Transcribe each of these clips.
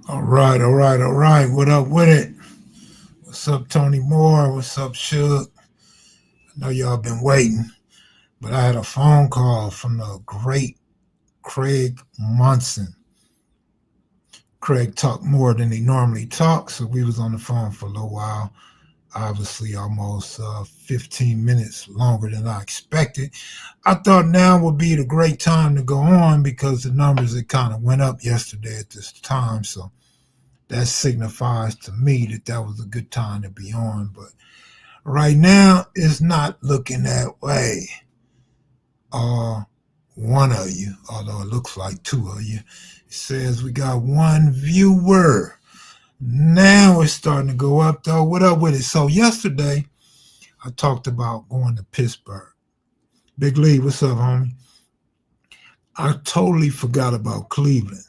All right. What up with it? What's up, Tony Moore? What's up, Suge? I know y'all been waiting, but I had a phone call from the great Craig Munson. Craig talked more than he normally talks, so we was on the phone for a little while. Obviously, almost 15 minutes longer than I expected. I thought now would be the great time to go on because the numbers had kind of went up yesterday at this time, so that signifies to me that that was a good time to be on. But right now, it's not looking that way. Uh, one of you, although it looks like two of you, it says we got one viewer. Now it's starting to go up, though. What up with it? So, yesterday, I talked about going to Pittsburgh. Big Lee, what's up, homie? I totally forgot about Cleveland.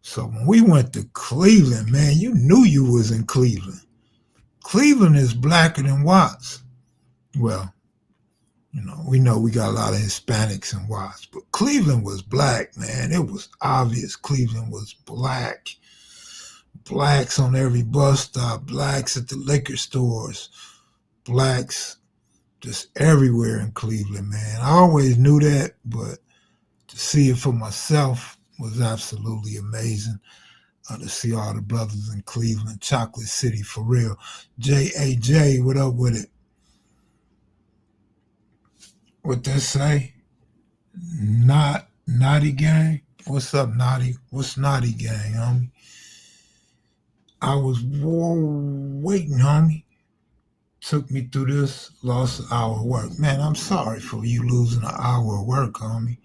So, when we went to Cleveland, man, you knew you was in Cleveland. Cleveland is blacker than Watts. Well, we know we got a lot of Hispanics and whites, but Cleveland was black, man. It was obvious Cleveland was black. Blacks on every bus stop, blacks at the liquor stores, blacks just everywhere in Cleveland, man. I always knew that, but to see it for myself was absolutely amazing. To see all the brothers in Cleveland, Chocolate City for real. JAJ, what up with it? What they say? Not Naughty Gang. What's up, Naughty? What's Naughty Gang, homie? I was waiting, homie. Took me through this, lost an hour of work. Man, I'm sorry for you losing an hour of work, homie.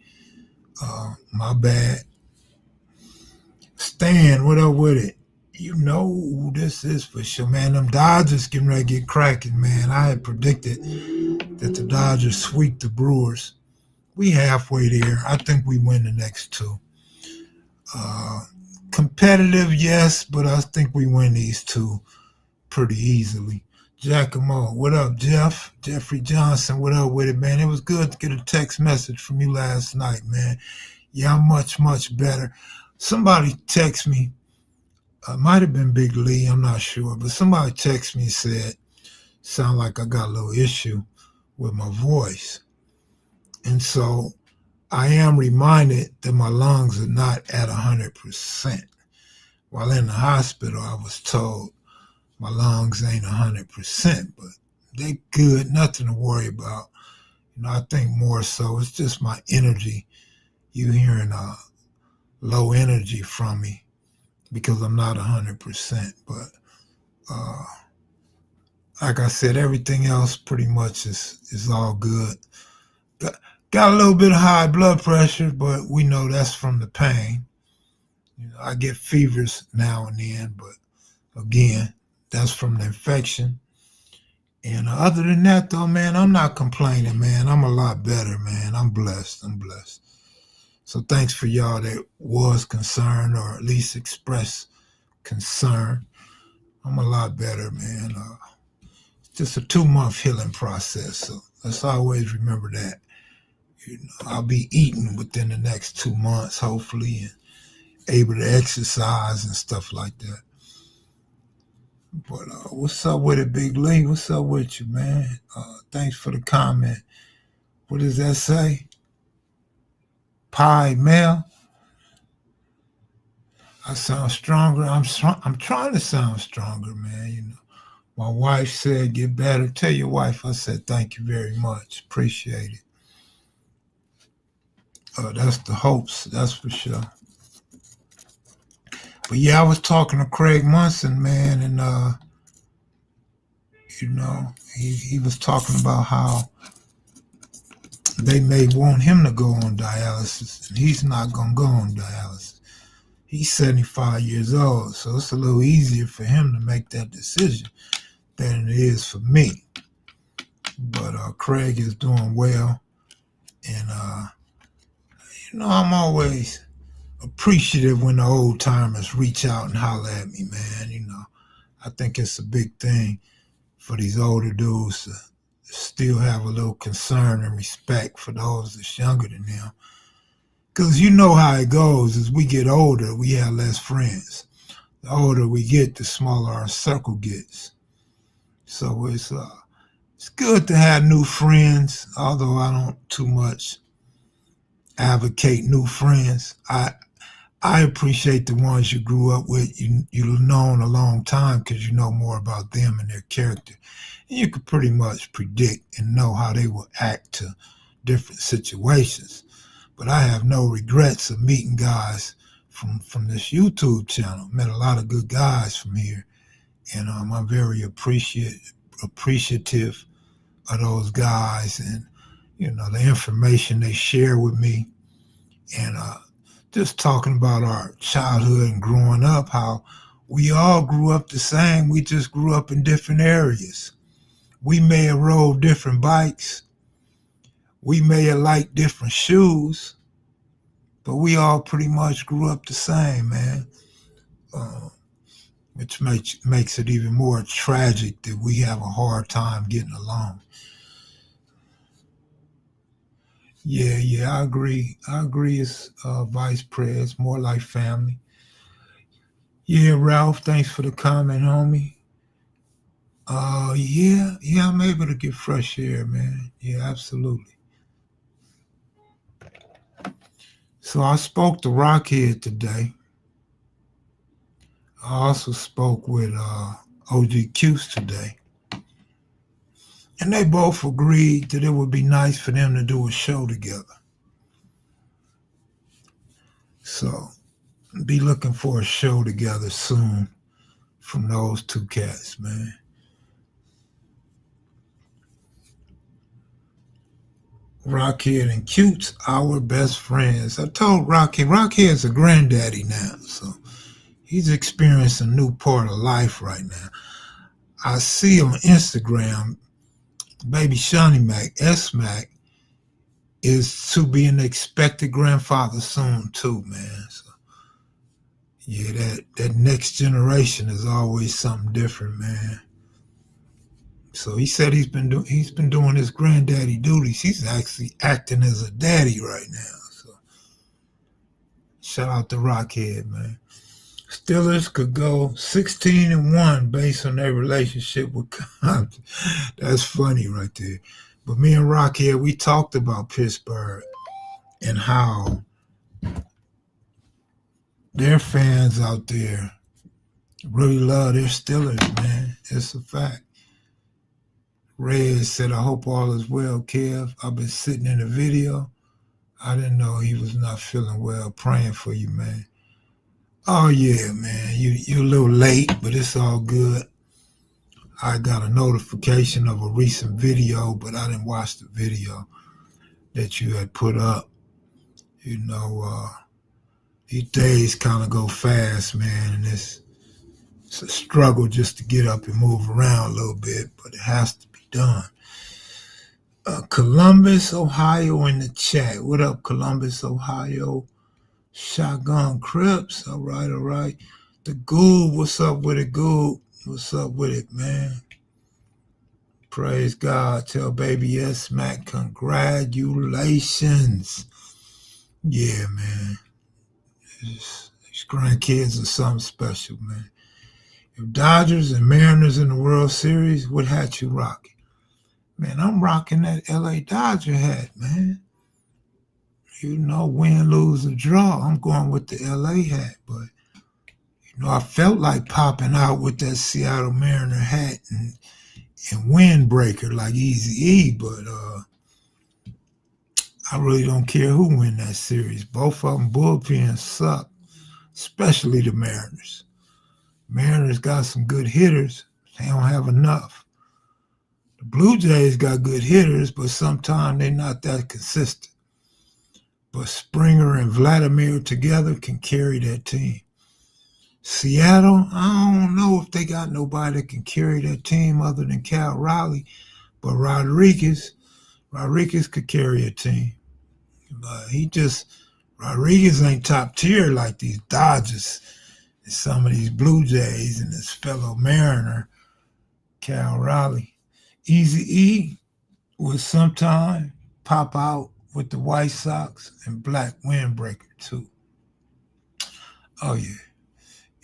My bad. Stan, what up with it? You know who this is for sure, man. Them Dodgers getting ready to get cracking, man. I had predicted that the Dodgers sweep the Brewers. We halfway there. I think we win the next two. Uh, Competitive, yes, but I think we win these two pretty easily. Giacomo, what up, Jeff? Jeffrey Johnson, what up with it, man? It was good to get a text message from you last night, man. Yeah, I'm much, much better. Somebody text me. Might have been Big Lee, I'm not sure, but somebody text me and said, sound like I got a little issue with my voice. And so I am reminded that my lungs are not at 100%. While in the hospital, I was told my lungs ain't 100%, but they good, nothing to worry about. I think more so it's just my energy. You hearing low energy from me because I'm not 100%. But like I said, everything else pretty much is all good. Got a little bit of high blood pressure, but we know that's from the pain. I get fevers now and then, but again, that's from the infection. And other than that, though, man, I'm not complaining, man. I'm a lot better, man. I'm blessed. I'm blessed. So thanks for y'all that was concerned or at least expressed concern. I'm a lot better, man. It's just a 2-month healing process. So let's always remember that. I'll be eating within the next 2 months, hopefully, and able to exercise and stuff like that. But what's up with it, Big Lee? What's up with you, man? Thanks for the comment. What does that say? Pie Mel? I sound stronger. I'm trying to sound stronger, man. My wife said, get better. Tell your wife I said, thank you very much. Appreciate it. That's the hopes, that's for sure. But yeah, I was talking to Craig Munson, man, and he was talking about how they may want him to go on dialysis, and he's not gonna go on dialysis. He's 75 years old, so it's a little easier for him to make that decision than it is for me. But Craig is doing well, and I'm always appreciative when the old timers reach out and holler at me, man. I think it's a big thing for these older dudes to still have a little concern and respect for those that's younger than them. Because you know how it goes. As we get older, we have less friends. The older we get, the smaller our circle gets. So it's good to have new friends, although I don't too much advocate new friends. I appreciate the ones you grew up with, you've known a long time because you know more about them and their character. And you could pretty much predict and know how they will act to different situations. But I have no regrets of meeting guys from this YouTube channel. Met a lot of good guys from here, and I'm very appreciative of those guys and the information they share with me, and just talking about our childhood and growing up, how we all grew up the same. We just grew up in different areas. We may have rode different bikes. We may have liked different shoes, but we all pretty much grew up the same, man. Uh, which makes it even more tragic that we have a hard time getting along. Yeah, yeah, I agree. I agree. It's vice pres, it's more like family. Yeah, Ralph, thanks for the comment, homie. Yeah, I'm able to get fresh air, man. Yeah, absolutely. So I spoke to Rockhead today. I also spoke with OG Cuse today. And they both agreed that it would be nice for them to do a show together. So be looking for a show together soon from those two cats, man. Rockhead and Cute's our best friends. I told Rockhead's a granddaddy now, so he's experiencing a new part of life right now. I see on Instagram, baby Shawnee Mac, S Mac, is to be an expected grandfather soon too, man. So yeah, that next generation is always something different, man. So he said he's been doing his granddaddy duties. He's actually acting as a daddy right now. So shout out to Rockhead, man. Steelers could go 16-1 based on their relationship with Compton. That's funny right there. But me and Rockhead, we talked about Pittsburgh and how their fans out there really love their Steelers, man. It's a fact. Red said, I hope all is well, Kev. I've been sitting in the video. I didn't know he was not feeling well. Praying for you, man. Oh, yeah, man. You're a little late, but it's all good. I got a notification of a recent video, but I didn't watch the video that you had put up. You know, these days kind of go fast, man, and it's a struggle just to get up and move around a little bit, but it has to be done. Columbus, Ohio in the chat. What up, Columbus, Ohio? Shotgun Crips. All right, all right. The Goob, what's up with it, Goob? What's up with it, man? Praise God. Tell baby S Mac congratulations. Yeah, man. These grandkids are something special, man. If Dodgers and Mariners in the World Series, what hat you rocking? Man, I'm rocking that LA Dodger hat, man. Win, lose, or draw, I'm going with the LA hat. But, I felt like popping out with that Seattle Mariner hat and windbreaker like Easy E, but I really don't care who win that series. Both of them bullpens suck, especially the Mariners. Mariners got some good hitters. They don't have enough. The Blue Jays got good hitters, but sometimes they're not that consistent. But Springer and Vladimir together can carry that team. Seattle, I don't know if they got nobody that can carry that team other than Cal Raleigh, but Rodriguez could carry a team. But Rodriguez ain't top tier like these Dodgers and some of these Blue Jays and this fellow Mariner, Cal Raleigh. Easy E would sometime pop out with the White Sox and Black Windbreaker too. Oh yeah.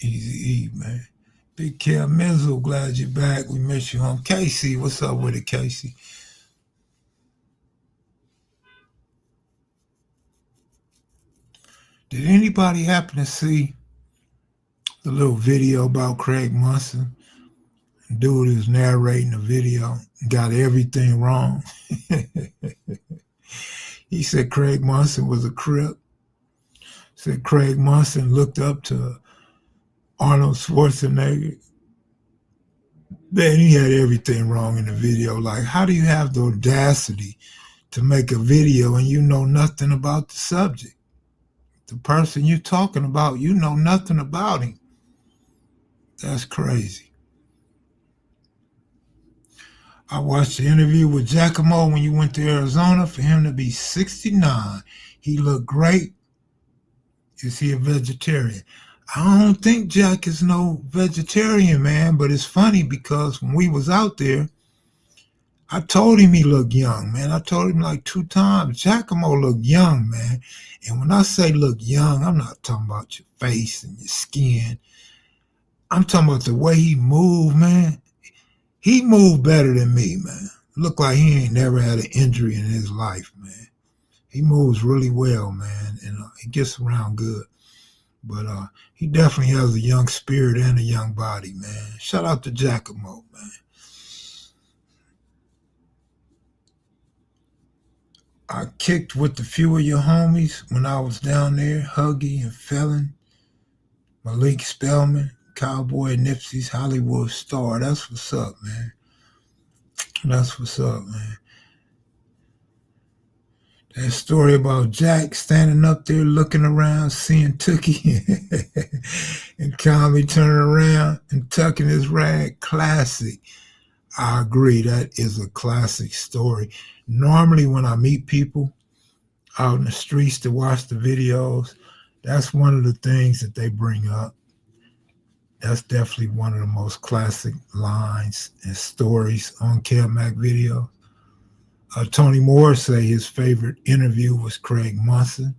Easy E, man. Big Kel Mizzle, glad you're back. We miss you home. Casey, what's up with it, Casey? Did anybody happen to see the little video about Craig Munson? Dude who's narrating the video got everything wrong. He said Craig Munson was a crip. Said Craig Munson looked up to Arnold Schwarzenegger. Man, he had everything wrong in the video. Like, how do you have the audacity to make a video and you know nothing about the subject? The person you're talking about, you know nothing about him. That's crazy. I watched the interview with Giacomo when you went to Arizona. For him to be 69, he looked great. Is he a vegetarian? I don't think Jack is no vegetarian, man, but it's funny because when we was out there, I told him he looked young, man. I told him like 2 times. Giacomo looked young, man. And when I say look young, I'm not talking about your face and your skin. I'm talking about the way he moved, man. He moved better than me, man. Looked like he ain't never had an injury in his life, man. He moves really well, man, and he gets around good. But he definitely has a young spirit and a young body, man. Shout out to Giacomo, man. I kicked with a few of your homies when I was down there, Huggy and Felon, Malik Spellman, Cowboy Nipsey's Hollywood star. That's what's up, man. That's what's up, man. That story about Jack standing up there looking around, seeing Tookie and Tommy turning around and tucking his rag, classic. I agree, that is a classic story. Normally when I meet people out in the streets to watch the videos, that's one of the things that they bring up. That's definitely one of the most classic lines and stories on Mac video. Tony Moore say his favorite interview was Craig Munson.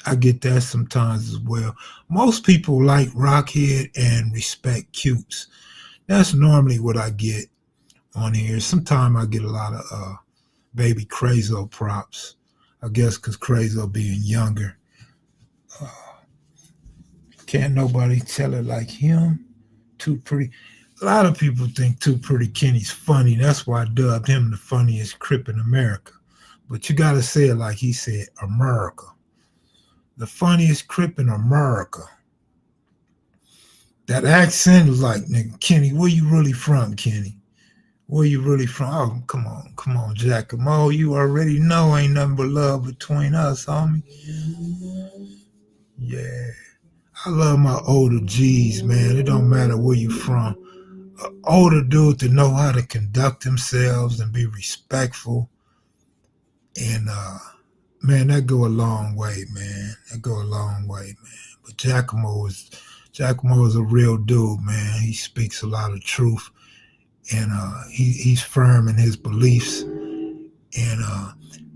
I get that sometimes as well. Most people like Rockhead and respect Cutes. That's normally what I get on here. Sometimes I get a lot of baby Crazo props. I guess because Crazo being younger. Uh, can't nobody tell it like him. Too Pretty. A lot of people think Too Pretty Kenny's funny. That's why I dubbed him the funniest Crip in America. But you got to say it like he said, America. The funniest Crip in America. That accent was like, nigga, Kenny, where you really from, Kenny? Where you really from? Oh, come on, Giacomo. You already know ain't nothing but love between us, homie. Yeah. I love my older G's, man. It don't matter where you from. Older dude to know how to conduct themselves and be respectful. And man, that go a long way, man. That go a long way, man. But Giacomo is a real dude, man. He speaks a lot of truth, and he's firm in his beliefs, and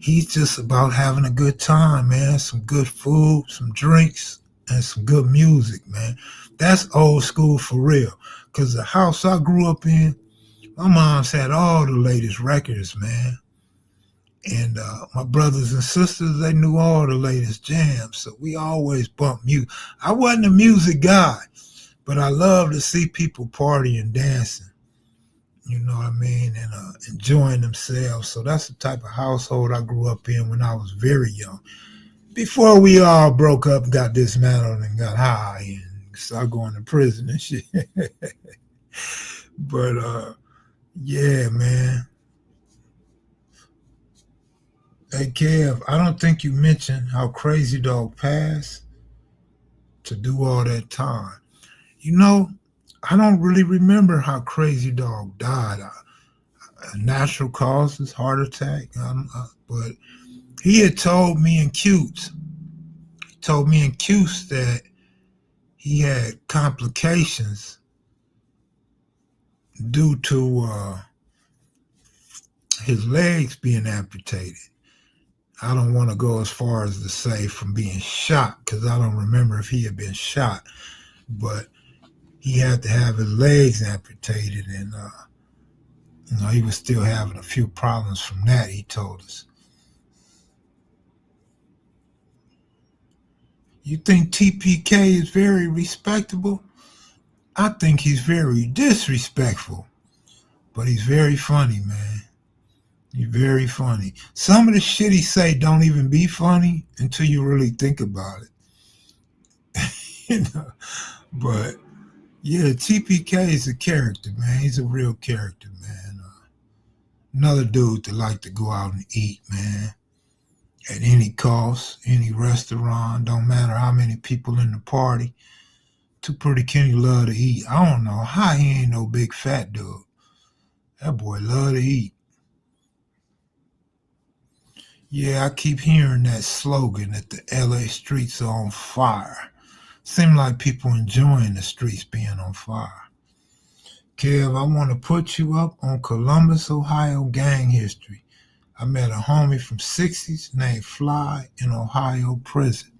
he's just about having a good time, man. Some good food, some drinks, and some good music, man. That's old school for real. Cause the house I grew up in, my mom's had all the latest records, man. And my brothers and sisters, they knew all the latest jams. So we always bumped music. I wasn't a music guy, but I love to see people partying and dancing. You know what I mean? And enjoying themselves. So that's the type of household I grew up in when I was very young. Before we all broke up and got dismantled and got high and started going to prison and shit. But yeah, man. Hey Kev, I don't think you mentioned how Crazy Dog passed to do all that time. You know, I don't really remember how Crazy Dog died. Natural causes, heart attack. But he had told me and Cutes that he had complications due to his legs being amputated. I don't want to go as far as to say from being shot because I don't remember if he had been shot, but he had to have his legs amputated, and he was still having a few problems from that. He told us. You think TPK is very respectable? I think he's very disrespectful, but he's very funny, man. He's very funny. Some of the shit he say don't even be funny until you really think about it. you know, but yeah, TPK is a character, man. He's a real character, man. Another dude that like to go out and eat, man, at any cost, any restaurant. Don't matter how many people in the party. Too Pretty Kenny love to eat. I don't know how he ain't no big fat dude. That boy love to eat. Yeah, I keep hearing that slogan that the LA streets are on fire. Seem like people enjoying the streets being on fire. Kev, I want to put you up on Columbus, Ohio gang history. I met a homie from 60s named Fly in Ohio prison.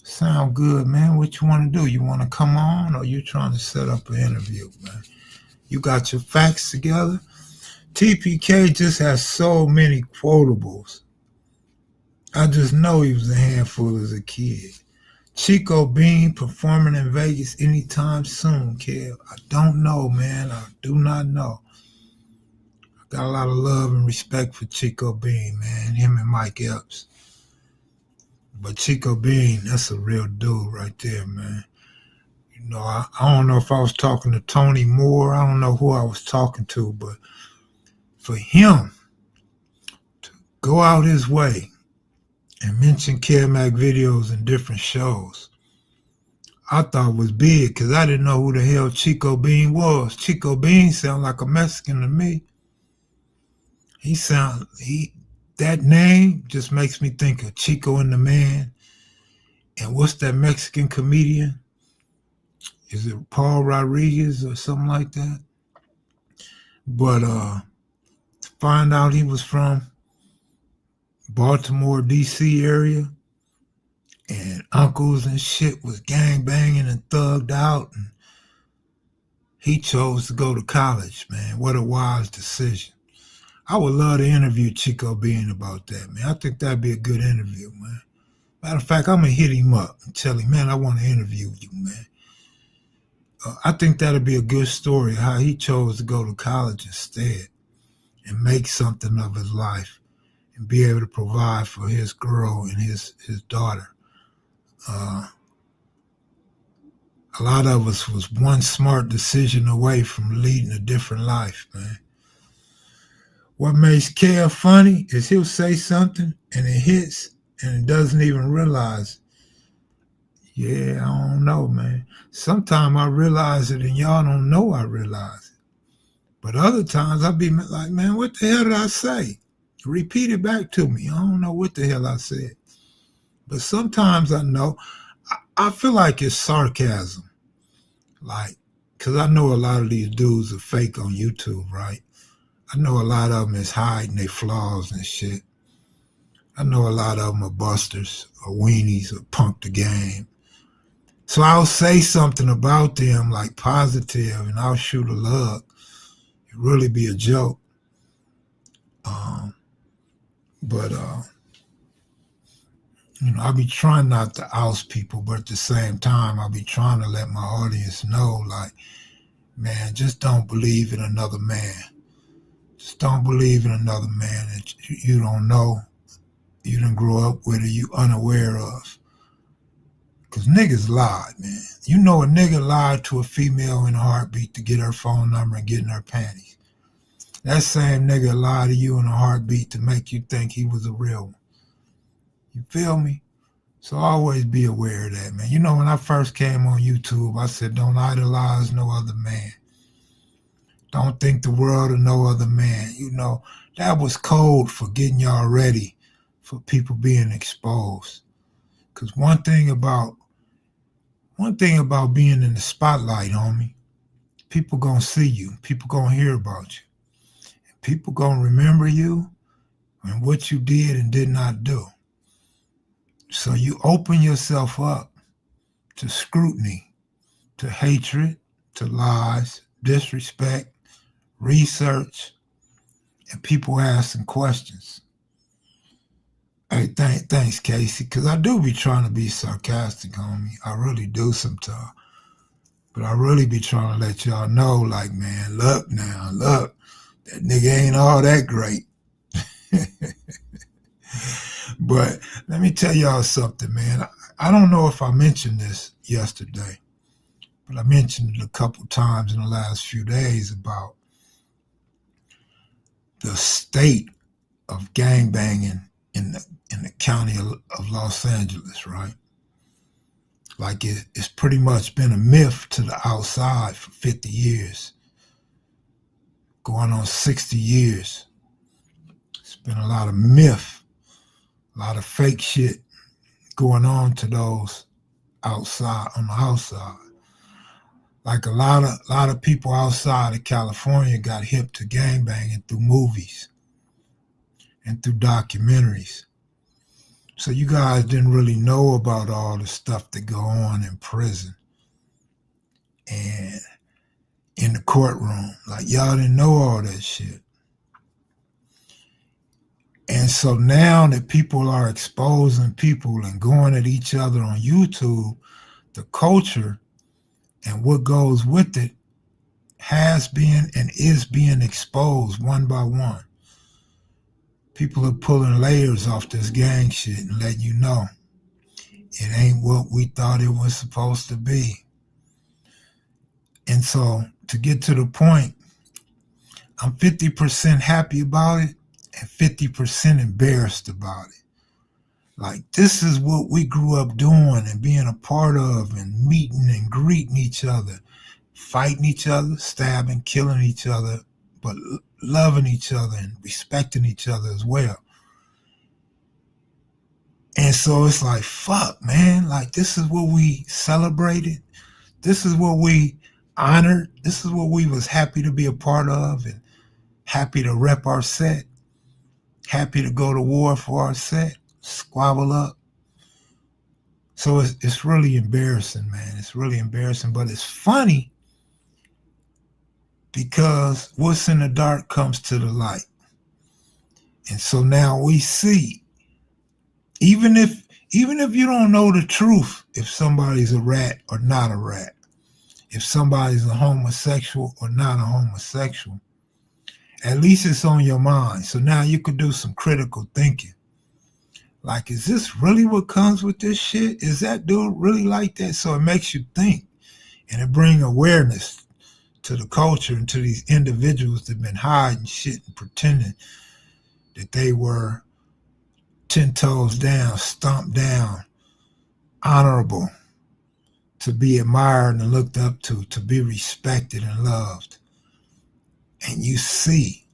Sound good, man. What you want to do? You want to come on or you trying to set up an interview, man? You got your facts together? TPK just has so many quotables. I just know he was a handful as a kid. Chico Bean performing in Vegas anytime soon, Kev. I don't know, man. I do not know. I got a lot of love and respect for Chico Bean, man. Him and Mike Epps. But Chico Bean, that's a real dude right there, man. I don't know if I was talking to Tony Moore. I don't know who I was talking to, but for him to go out his way and mention Kev videos in different shows, I thought was big because I didn't know who the hell Chico Bean was. Chico Bean sound like a Mexican to me. That name just makes me think of Chico and the Man. And what's that Mexican comedian? Is it Paul Rodriguez or something like that? But to find out he was from Baltimore, D.C. area, and uncles and shit was gang banging and thugged out, and he chose to go to college, man. What a wise decision. I would love to interview Chico Bean about that, man. I think that'd be a good interview, man. Matter of fact, I'm going to hit him up and tell him, man, I want to interview you, man. I think that'd be a good story, how he chose to go to college instead and make something of his life and be able to provide for his girl and his daughter. A lot of us was one smart decision away from leading a different life, man. What makes Kev funny is he'll say something and it hits and it doesn't even realize. Yeah, I don't know, man. Sometimes I realize it and y'all don't know I realize it. But other times I be like, man, what the hell did I say? Repeat it back to me. I don't know what the hell I said. But sometimes I know. I feel like it's sarcasm. Like, because I know a lot of these dudes are fake on YouTube, right? I know a lot of them is hiding their flaws and shit. I know a lot of them are busters or weenies or punk the game. So I'll say something about them like positive and I'll shoot a lug. It really be a joke. But I be trying not to oust people, but at the same time, I be trying to let my audience know, like, man, just don't believe in another man. Just don't believe in another man that you don't know, you didn't grow up with, or you unaware of. Because niggas lied, man. You know a nigga lied to a female in a heartbeat to get her phone number and get in her panties. That same nigga lied to you in a heartbeat to make you think he was a real one. You feel me? So always be aware of that, man. When I first came on YouTube, I said, don't idolize no other man. Don't think the world of no other man. That was code for getting y'all ready for people being exposed. Because one thing about being in the spotlight, homie, people gonna see you. People gonna hear about you. And people gonna remember you and what you did and did not do. So you open yourself up to scrutiny to hatred, to lies, disrespect, research, and people asking questions. Hey, thanks, Casey, because I do be trying to be sarcastic, homie. I really do sometimes. But I really be trying to let y'all know, like, man, look now, look, that nigga ain't all that great. But let me tell y'all something, man. I don't know if I mentioned this yesterday, but I mentioned it a couple times in the last few days about the state of gangbanging in the county of Los Angeles, right? Like it's pretty much been a myth to the outside for 50 years, going on 60 years. It's been a lot of myth, a lot of fake shit going on to those outside, on the outside. Like a lot of people outside of California got hip to gangbanging through movies and through documentaries. So you guys didn't really know about all the stuff that go on in prison and in the courtroom. Like y'all didn't know all that shit. And so now that people are exposing people and going at each other on YouTube, the culture and what goes with it has been and is being exposed one by one. People are pulling layers off this gang shit and letting you know it ain't what we thought it was supposed to be. And so to get to the point, I'm 50% happy about it and 50% embarrassed about it. Like, this is what we grew up doing and being a part of and meeting and greeting each other, fighting each other, stabbing, killing each other, but loving each other and respecting each other as well. And so it's like, fuck, man, like this is what we celebrated. This is what we honored. This is what we was happy to be a part of and happy to rep our set, happy to go to war for our set, squabble up. So it's really embarrassing, man. It's really embarrassing, but it's funny because what's in the dark comes to the light. And so now we see, even if you don't know the truth, if somebody's a rat or not a rat, if somebody's a homosexual or not a homosexual, at least it's on your mind. So now you could do some critical thinking. Like, is this really what comes with this shit? Is that dude really like that? So it makes you think, and it brings awareness to the culture and to these individuals that have been hiding shit and pretending that they were 10 toes down, stomped down, honorable, to be admired and looked up to be respected and loved. And you see,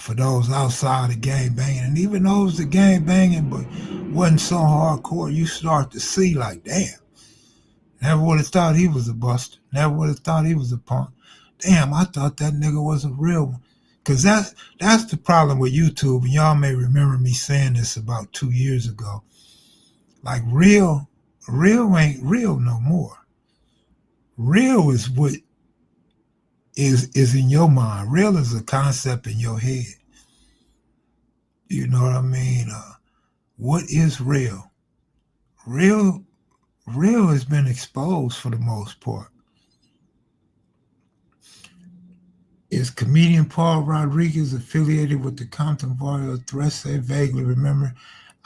for those outside of gang banging, and even those that gang banging but wasn't so hardcore, you start to see like, damn, never would have thought he was a buster. Never would have thought he was a punk. Damn, I thought that nigga was a real one. Because that's the problem with YouTube, and y'all may remember me saying this about 2 years ago. Like, real ain't real no more. Real is what is in your mind. Real is a concept in your head. You know what I mean? What is real? Real has been exposed for the most part. Is comedian Paul Rodriguez affiliated with the Compton Barrio Threats? I vaguely remember.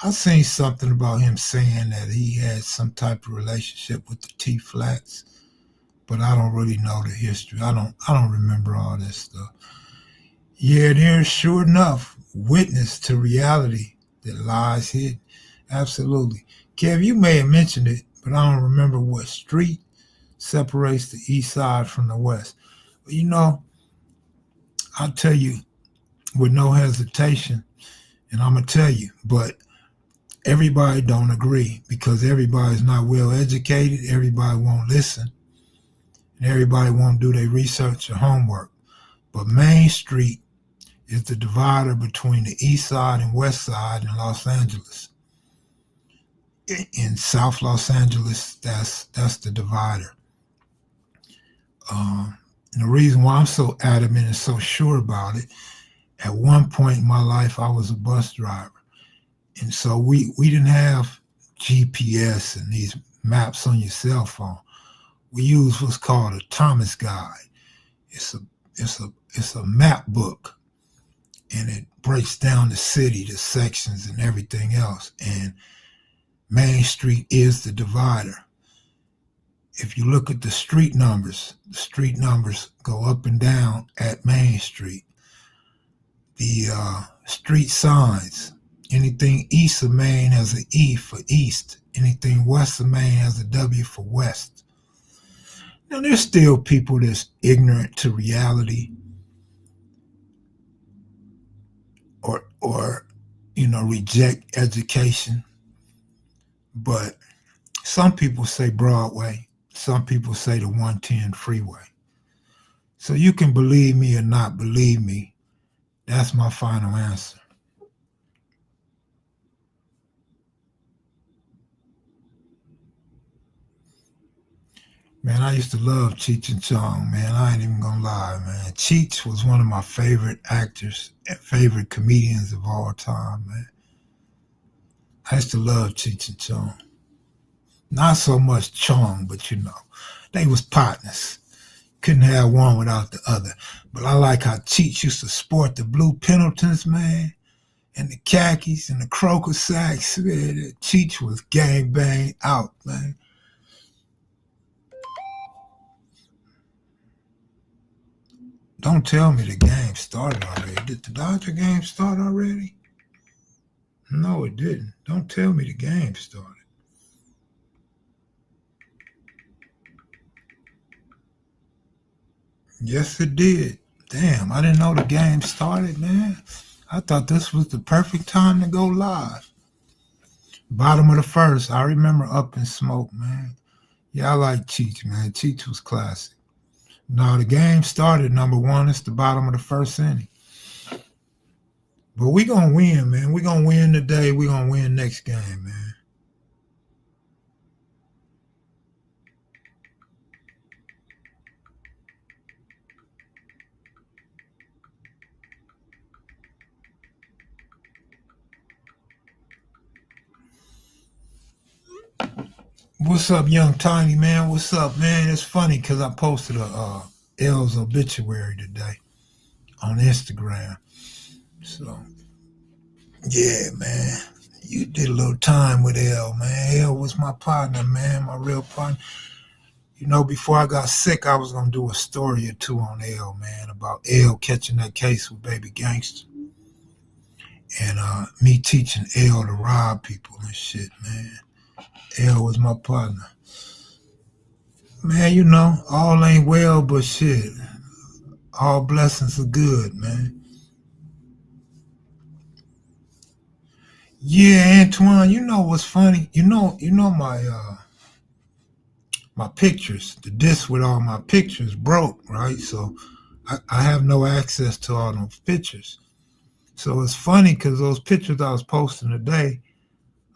I seen something about him saying that he had some type of relationship with the T-Flats, but I don't really know the history. I don't remember all this stuff. Yeah, there's sure enough witness to reality that lies hidden. Absolutely. Kev, you may have mentioned it, but I don't remember what street separates the east side from the west. But I'll tell you with no hesitation, and I'm going to tell you, but everybody don't agree because everybody's not well educated, everybody won't listen, and everybody won't do their research or homework. But Main Street is the divider between the east side and west side in Los Angeles. In South Los Angeles, that's the divider. And the reason why I'm so adamant and so sure about it, at one point in my life, I was a bus driver. And so we didn't have GPS and these maps on your cell phone. We used what's called a Thomas guide. It's a it's a map book, and it breaks down the city, the sections, and everything else. And Main Street is the divider. If you look at the street numbers go up and down at Main Street. The street signs, anything east of Main has an E for east. Anything west of Main has a W for west. Now, there's still people that's ignorant to reality or reject education. But some people say Broadway. Some people say the 110 freeway. So you can believe me or not believe me. That's my final answer. Man, I used to love Cheech and Chong, man. I ain't even gonna lie, man. Cheech was one of my favorite actors and favorite comedians of all time, man. I used to love Cheech and Chong. Not so much Chong, but they was partners. Couldn't have one without the other. But I like how Cheech used to sport the blue Pendletons, man, and the khakis and the croaker sacks, man. Cheech was gang bang out, man. Don't tell me the game started already. Did the Dodger game start already? No, it didn't. Don't tell me the game started. Yes, it did. Damn, I didn't know the game started, man. I thought this was the perfect time to go live. Bottom of the first, I remember Up in Smoke, man. Yeah, I like Cheech, man. Cheech was classic. No, the game started number one. It's the bottom of the first inning. But we gonna win, man. We gonna win today. We gonna win next game, man. What's up, young Tiny man? What's up, man? It's funny because I posted a L's obituary today on Instagram. So yeah, man. You did a little time with L, man. L was my partner, man, my real partner. Before I got sick, I was gonna do a story or two on L, man, about L catching that case with Baby Gangster and me teaching L to rob people and shit, man. L was my partner. Man, all ain't well, but shit, all blessings are good, man. Yeah, Antoine, you know what's funny? You know my pictures, the disc with all my pictures broke, right? So I have no access to all those pictures. So it's funny because those pictures I was posting today,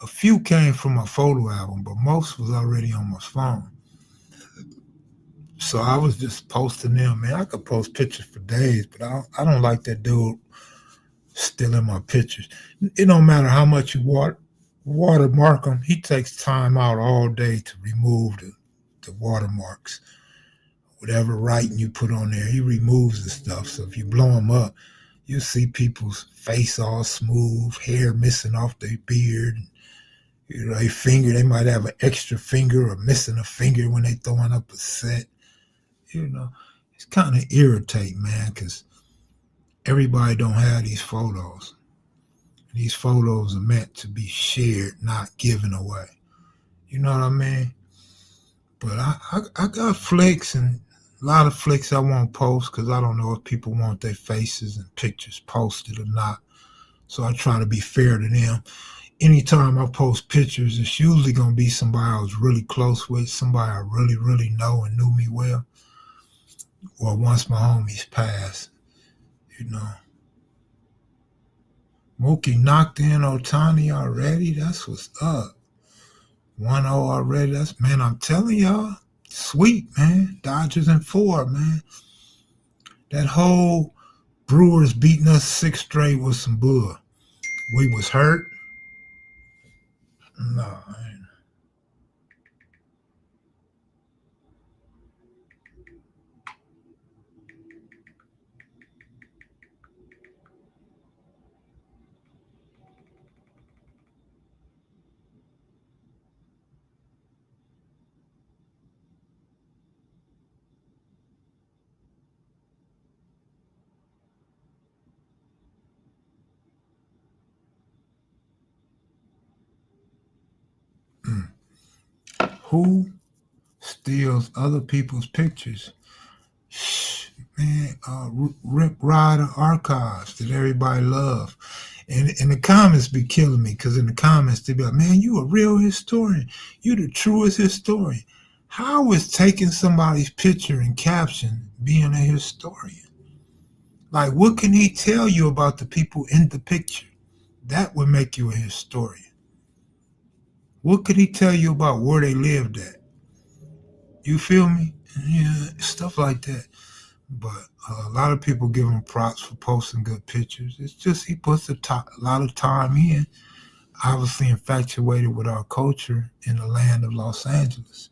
a few came from my photo album, but most was already on my phone. So I was just posting them, man. I could post pictures for days, but I don't like that dude stealing my pictures. It don't matter how much you watermark him. He takes time out all day to remove the watermarks. Whatever writing you put on there, he removes the stuff. So if you blow him up, you see people's face all smooth, hair missing off their beard. A finger, they might have an extra finger or missing a finger when they throwing up a set. You know, it's kind of irritating, man, because everybody don't have these photos. These photos are meant to be shared, not given away. You know what I mean? But I got flicks and a lot of flicks I won't post because I don't know if people want their faces and pictures posted or not. So I try to be fair to them. Anytime I post pictures, it's usually going to be somebody I was really close with, somebody I really, really know and knew me well, or once my homies passed, you know. Mookie knocked in Otani already. That's what's up. 1-0 already. Man, I'm telling y'all. Sweet, man. Dodgers in 4, man. That whole Brewers beating us 6 straight was some bull. We was hurt. No. Mm. Who steals other people's pictures? Shh, man, Rip Rider archives that everybody love. And the comments be killing me because in the comments they be like, man, you a real historian. You the truest historian. How is taking somebody's picture and caption being a historian? Like, what can he tell you about the people in the picture? That would make you a historian. What could he tell you about where they lived at? You feel me? Yeah, stuff like that. But a lot of people give him props for posting good pictures. It's just he puts a lot of time in, obviously infatuated with our culture in the land of Los Angeles.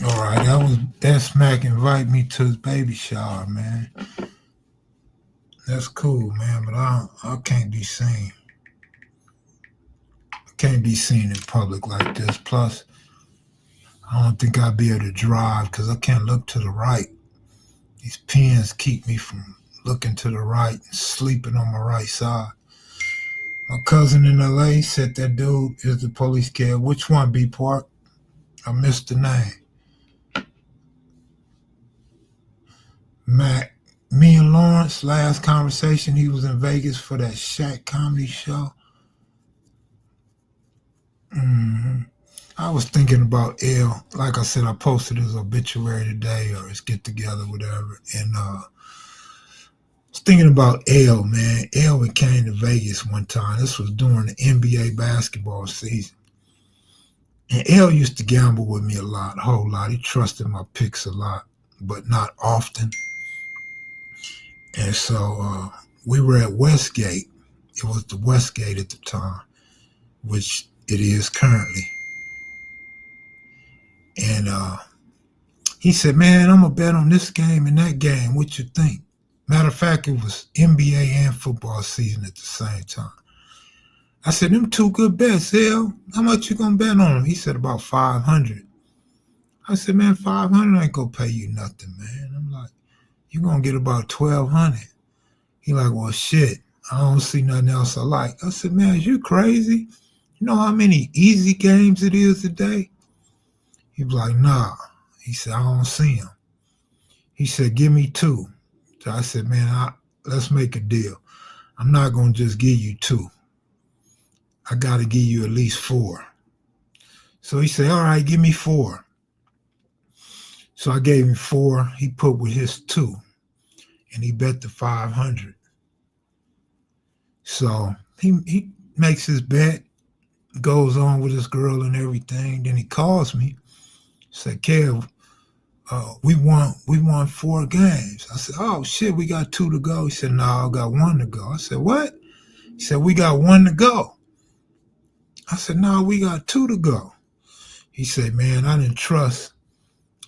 All right, that smack invite me to his baby shower, man. That's cool, man. But I can't be seen. I can't be seen in public like this. Plus, I don't think I'd be able to drive because I can't look to the right. These pins keep me from looking to the right and sleeping on my right side. My cousin in LA said that dude is the police kid. Which one, B Park? I missed the name. Mac. Me and Lawrence, last conversation, he was in Vegas for that Shaq comedy show. hmm I was thinking about L. Like I said, I posted his obituary today or his get together, whatever. And I was thinking about L, man. L came to Vegas one time. This was during the NBA basketball season. And L used to gamble with me a whole lot. He trusted my picks a lot, but not often. And so we were at Westgate. It was the Westgate at the time, which it is currently. And he said, man, I'm going to bet on this game and that game. What you think? Matter of fact, it was NBA and football season at the same time. I said, them two good bets, hell. How much you going to bet on them? He said, about 500. I said, man, 500 ain't going to pay you nothing, man. I'm like, you going to get about 1,200. He like, well, shit, I don't see nothing else I like. I said, man, is you crazy? You know how many easy games it is today? He was like, nah. He said, I don't see them. He said, give me two. So I said, man, let's make a deal. I'm not going to just give you two. I got to give you at least four. So he said, all right, give me four. So I gave him four. He put with his two, and he bet the 500. So he makes his bet, goes on with his girl and everything. Then he calls me, said, Kev, we won 4 games. I said, oh shit, we got 2 to go. He said, no, I got 1 to go. I said, what? He said, we got 1 to go. I said, no, we got two to go. He said, man, I didn't trust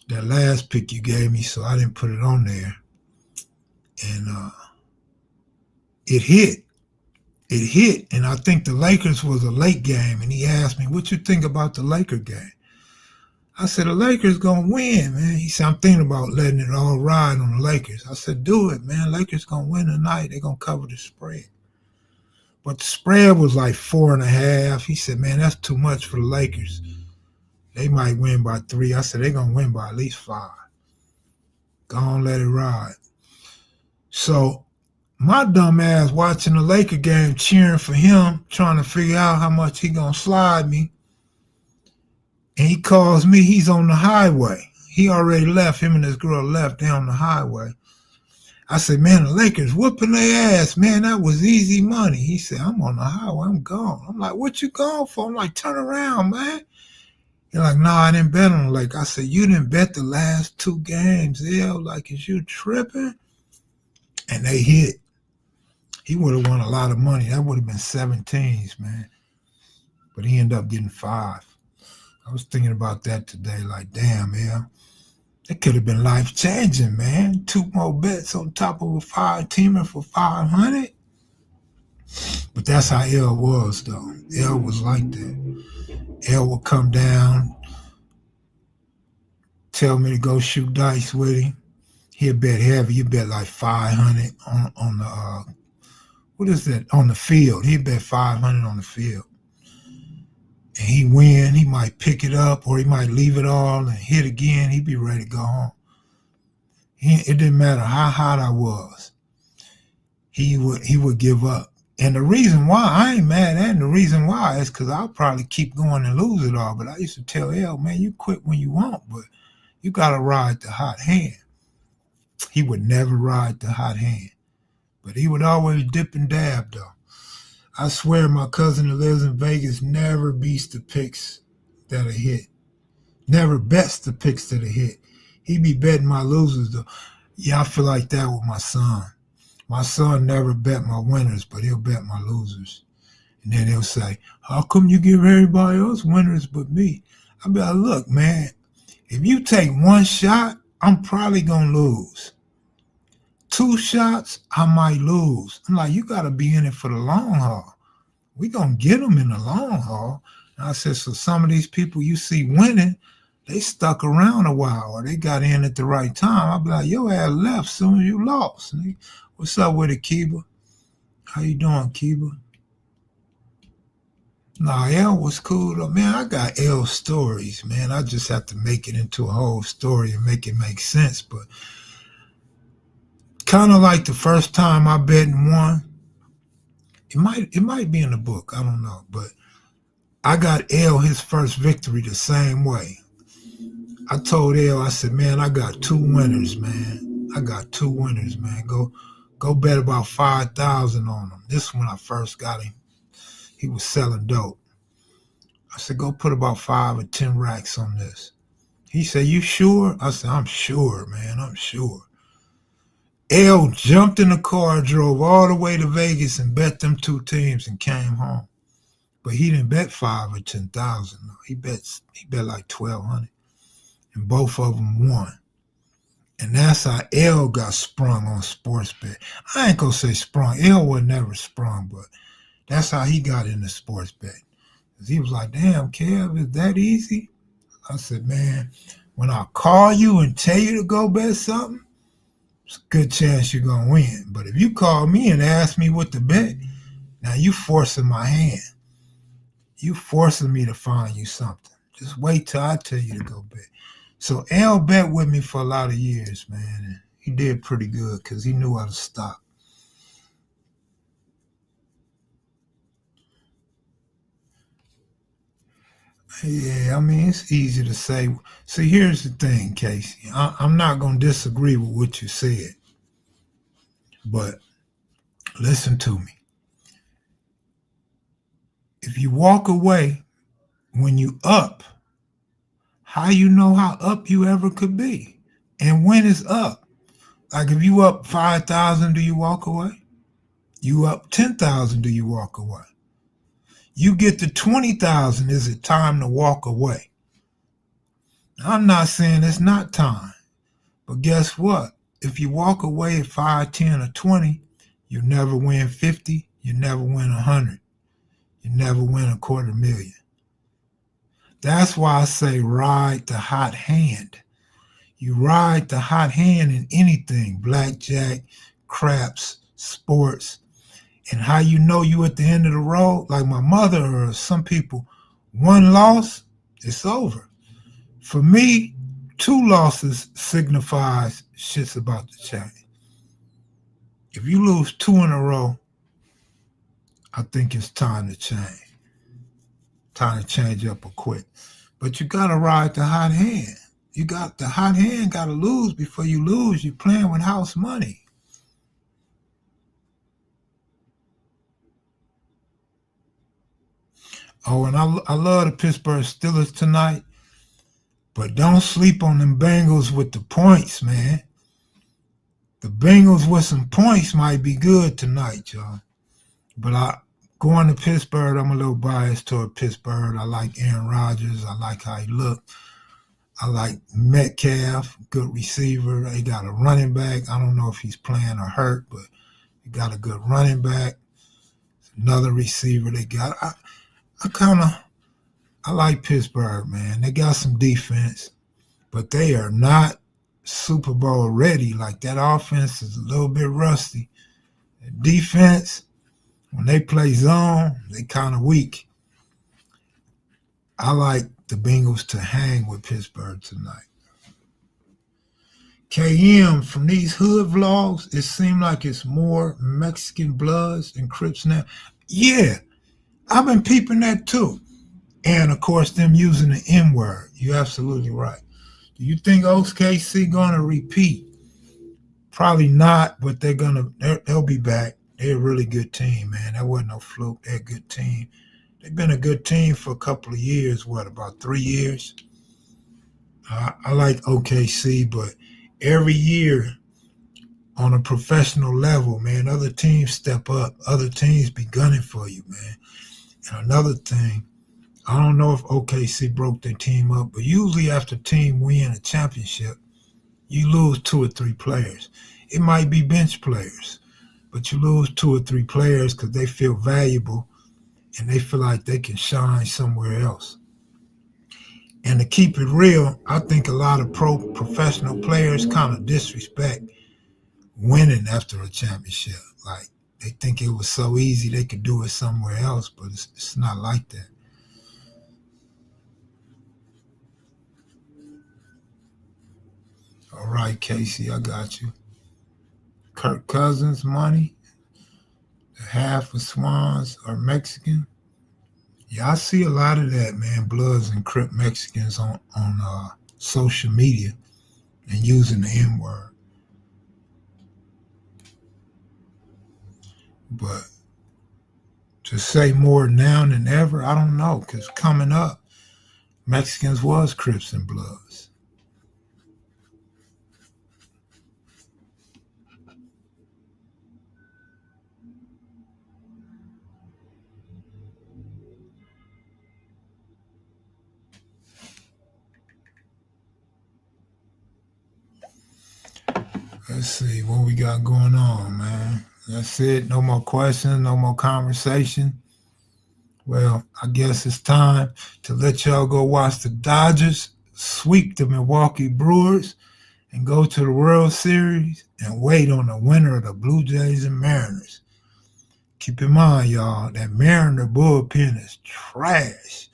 that last pick you gave me, so I didn't put it on there. And it hit. It hit. And I think the Lakers was a late game. And he asked me, what you think about the Laker game? I said, the Lakers going to win, man. He said, I'm thinking about letting it all ride on the Lakers. I said, do it, man. Lakers going to win tonight. They're going to cover the spread. But the spread was like 4.5. He said, man, that's too much for the Lakers. They might win by 3. I said, they're going to win by at least 5. Go on, let it ride. So my dumb ass watching the Laker game, cheering for him, trying to figure out how much he going to slide me. And he calls me, he's on the highway. He already left, him and his girl left, they on the highway. I said, man, the Lakers whooping their ass, man, that was easy money. He said, I'm on the highway, I'm gone. I'm like, what you going for? I'm like, turn around, man. He's like, no, I didn't bet on the Lakers. I said, you didn't bet the last 2 games, like, is you tripping? And they hit. He would have won a lot of money. That would have been 17s, man. But he ended up getting 5. I was thinking about that today, like, damn, it could have been life-changing, man. 2 more bets on top of a 5-teamer for 500. But that's how L was, though. L was like that. L would come down, tell me to go shoot dice with him. He'd bet heavy. He'd bet like 500 on the, what is that, on the field. He'd bet 500 on the field. And he win, he might pick it up or he might leave it all and hit again. He'd be ready to go home. It didn't matter how hot I was. He would give up. And the reason why, I ain't mad at him. The reason why is because I'll probably keep going and lose it all. But I used to tell L, man, you quit when you want, but you got to ride the hot hand. He would never ride the hot hand. But he would always dip and dab, though. I swear my cousin that lives in Vegas never beats the picks that are hit. Never bets the picks that are hit. He be betting my losers, though. Yeah, I feel like that with my son. My son never bet my winners, but he'll bet my losers. And then he'll say, how come you give everybody else winners but me? I'll be like, look, man, if you take 1 shot, I'm probably going to lose. 2 shots, I might lose. I'm like, you got to be in it for the long haul. We going to get them in the long haul. And I said, so some of these people you see winning, they stuck around a while or they got in at the right time. I'll be like, your ass left soon as you lost. What's up with it, Kiba? How you doing, Kiba? Nah, L was cool though. Man, I got L stories, man. I just have to make it into a whole story and make it make sense. But kind of like the first time I bet and won. It might be in the book. I don't know. But I got L his first victory the same way. I told L, I said, man, I got 2 winners, man. I got 2 winners, man. Go bet about 5,000 on him. This is when I first got him. He was selling dope. I said, go put about 5 or 10 racks on this. He said, you sure? I said, I'm sure, man. I'm sure. L jumped in the car, drove all the way to Vegas and bet them 2 teams and came home. But he didn't bet 5 or 10,000. No. He bet like 1,200. And both of them won. And that's how L got sprung on sports bet. I ain't gonna say sprung. L was never sprung, but that's how he got into sports bet. He was like, damn, Kev, is that easy? I said, man, when I call you and tell you to go bet something, it's a good chance you're going to win. But if you call me and ask me what to bet, now you forcing my hand. You forcing me to find you something. Just wait till I tell you to go bet. So L bet with me for a lot of years, man. And he did pretty good because he knew how to stop. Yeah, I mean, it's easy to say. See, here's the thing, Casey. I'm not going to disagree with what you said. But listen to me. If you walk away when you up, how you know how up you ever could be? And when it's up? Like if you up 5,000, do you walk away? You up 10,000, do you walk away? You get to 20,000. Is it time to walk away? I'm not saying it's not time, but guess what? If you walk away at 5, 10, or 20, you never win 50. You never win 100. You never win $250,000. That's why I say ride the hot hand. You ride the hot hand in anything, blackjack, craps, sports, and how you know you at the end of the road, like my mother or some people, one loss, it's over. For me, 2 losses signifies shit's about to change. If you lose 2 in a row, I think it's time to change. Time to change up or quit. But you gotta ride the hot hand. You got the hot hand gotta lose before you lose. You're playing with house money. Oh, and I love the Pittsburgh Steelers tonight, but don't sleep on them Bengals with the points, man. The Bengals with some points might be good tonight, y'all. But going to Pittsburgh, I'm a little biased toward Pittsburgh. I like Aaron Rodgers. I like how he looked. I like Metcalf, good receiver. They got a running back. I don't know if he's playing or hurt, but they got a good running back. Another receiver they got. I like Pittsburgh, man. They got some defense, but they are not Super Bowl ready. Like that offense is a little bit rusty. The defense, when they play zone, they kind of weak. I like the Bengals to hang with Pittsburgh tonight. KM, from these hood vlogs, it seemed like it's more Mexican Bloods and Crips now. Yeah, I've been peeping that too. And of course, them using the N word. You're absolutely right. Do you think OKC gonna repeat? Probably not, but they'll be back. They're a really good team, man. That wasn't no fluke. They're a good team. They've been a good team for a couple of years. What, about 3 years? I like OKC, but every year on a professional level, man, other teams step up. Other teams be gunning for you, man. And another thing, I don't know if OKC broke their team up, but usually after a team win a championship, you lose 2 or 3 players. It might be bench players, but you lose 2 or 3 players because they feel valuable and they feel like they can shine somewhere else. And to keep it real, I think a lot of professional players kind of disrespect winning after a championship. Like they think it was so easy they could do it somewhere else, but it's not like that. All right, Casey, I got you. Kirk Cousins money. Half of Swans are Mexican. Yeah, I see a lot of that, man. Bloods and Crip Mexicans on social media and using the N word. But to say more now than ever, I don't know. Because coming up, Mexicans was Crips and Bloods. Let's see what we got going on, man. That's it. No more questions, no more conversation. Well, I guess it's time to let y'all go watch the Dodgers sweep the Milwaukee Brewers and go to the World Series and wait on the winner of the Blue Jays and Mariners. Keep in mind, y'all, that Mariner bullpen is trash.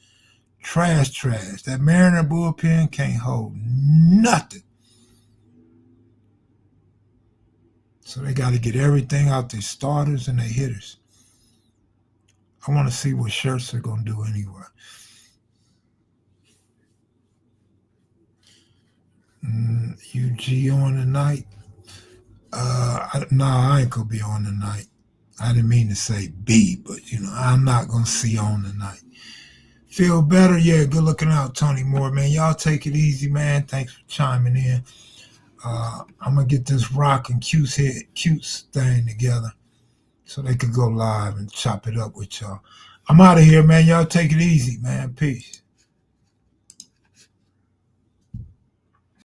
Trash, trash. That Mariner bullpen can't hold nothing. So they got to get everything out their starters and their hitters. I want to see what Scherzer going to do anyway. UG on tonight? No, I ain't going to be on tonight. I didn't mean to say B, but, I'm not going to see on tonight. Feel better? Yeah, good looking out, Tony Moore, man. Y'all take it easy, man. Thanks for chiming in. I'm going to get this Rock and Cutes thing together so they could go live and chop it up with y'all. I'm out of here, man. Y'all take it easy, man. Peace.